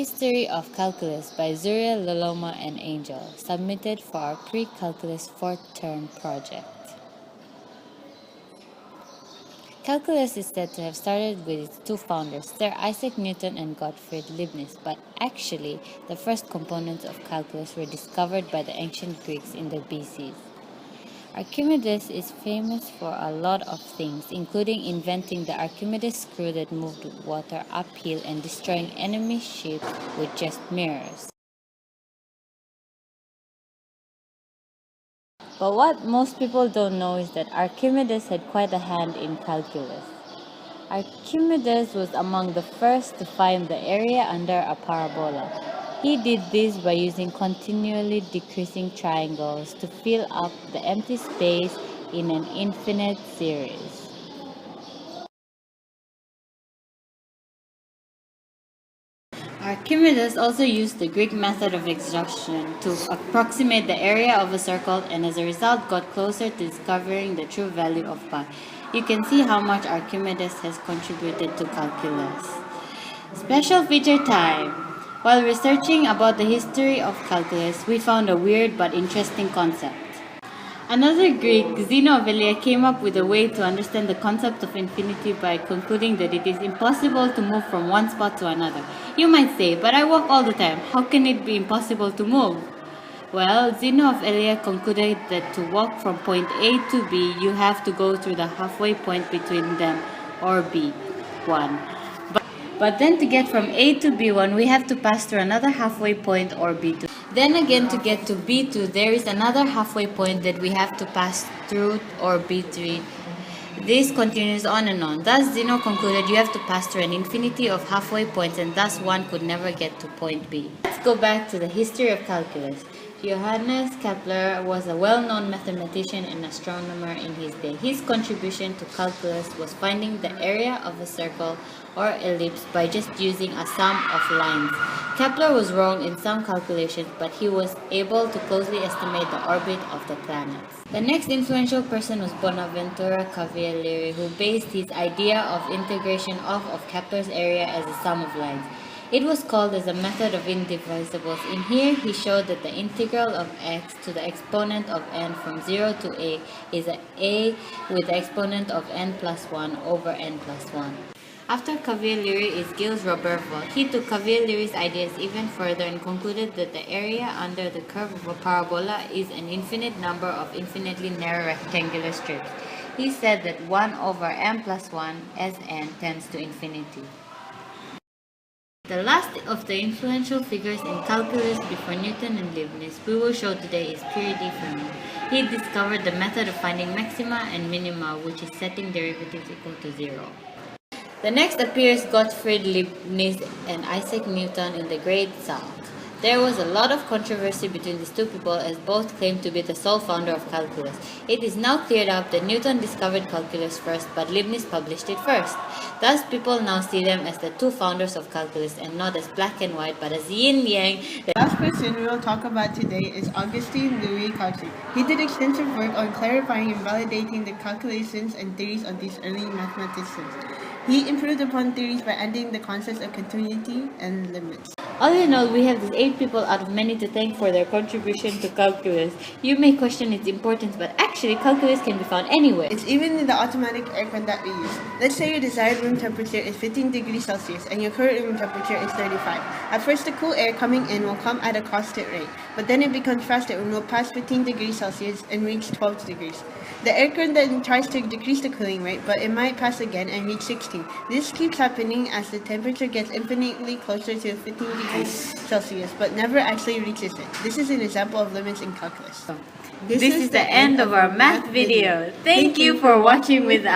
History of Calculus by Zuriel, Loloma, and Angel, submitted for our pre-calculus 4th term project. Calculus is said to have started with its two founders, Sir Isaac Newton and Gottfried Leibniz, but actually, the first components of calculus were discovered by the ancient Greeks in the BCs. Archimedes is famous for a lot of things, including inventing the Archimedes screw that moved water uphill and destroying enemy ships with just mirrors. But what most people don't know is that Archimedes had quite a hand in calculus. Archimedes was among the first to find the area under a parabola. He did this by using continually decreasing triangles to fill up the empty space in an infinite series. Archimedes also used the Greek method of exhaustion to approximate the area of a circle, and as a result got closer to discovering the true value of pi. You can see how much Archimedes has contributed to calculus. Special feature time! While researching about the history of calculus, we found a weird but interesting concept. Another Greek, Zeno of Elea, came up with a way to understand the concept of infinity by concluding that it is impossible to move from one spot to another. You might say, but I walk all the time. How can it be impossible to move? Well, Zeno of Elea concluded that to walk from point A to B, you have to go through the halfway point between them, or B1. But then to get from A to B1, we have to pass through another halfway point, or B2. Then again, to get to B2, there is another halfway point that we have to pass through, or B3. This continues on and on. Thus, Zeno concluded you have to pass through an infinity of halfway points, and thus one could never get to point B. Let's go back to the history of calculus. Johannes Kepler was a well-known mathematician and astronomer in his day. His contribution to calculus was finding the area of a circle or ellipse by just using a sum of lines. Kepler was wrong in some calculations, but he was able to closely estimate the orbit of the planets. The next influential person was Bonaventura Cavalieri, who based his idea of integration of Kepler's area as a sum of lines. It was called as a method of indivisibles. In here, he showed that the integral of x to the exponent of n from 0 to a is a with the exponent of n plus 1 over n plus 1. After Cavalieri is Gilles Roberval. He took Cavalieri's ideas even further and concluded that the area under the curve of a parabola is an infinite number of infinitely narrow rectangular strips. He said that 1 over n plus 1 as n tends to infinity. The last of the influential figures in calculus before Newton and Leibniz we will show today is Pierre de Fermat. He discovered the method of finding maxima and minima, which is setting derivatives equal to 0. The next appears Gottfried Leibniz and Isaac Newton in the Great Salk. There was a lot of controversy between these two people, as both claimed to be the sole founder of calculus. It is now cleared up that Newton discovered calculus first, but Leibniz published it first. Thus, people now see them as the two founders of calculus and not as black and white, but as yin-yang. The last person we will talk about today is Augustin Louis Cauchy. He did extensive work on clarifying and validating the calculations and theories of these early mathematicians. He improved upon theories by adding the concepts of continuity and limits. All in all, we have these 8 people out of many to thank for their contribution to calculus. You may question its importance, but actually calculus can be found anywhere. It's even in the automatic aircon that we use. Let's say your desired room temperature is 15 degrees Celsius and your current room temperature is 35. At first, the cool air coming in will come at a constant rate, but then it becomes faster and will pass 15 degrees Celsius and reach 12 degrees. The aircon then tries to decrease the cooling rate, but it might pass again and reach 16. This keeps happening as the temperature gets infinitely closer to 15 degrees Celsius, but never actually reaches it. This is an example of limits in calculus. This is the end of our math video. Thank you for watching with us.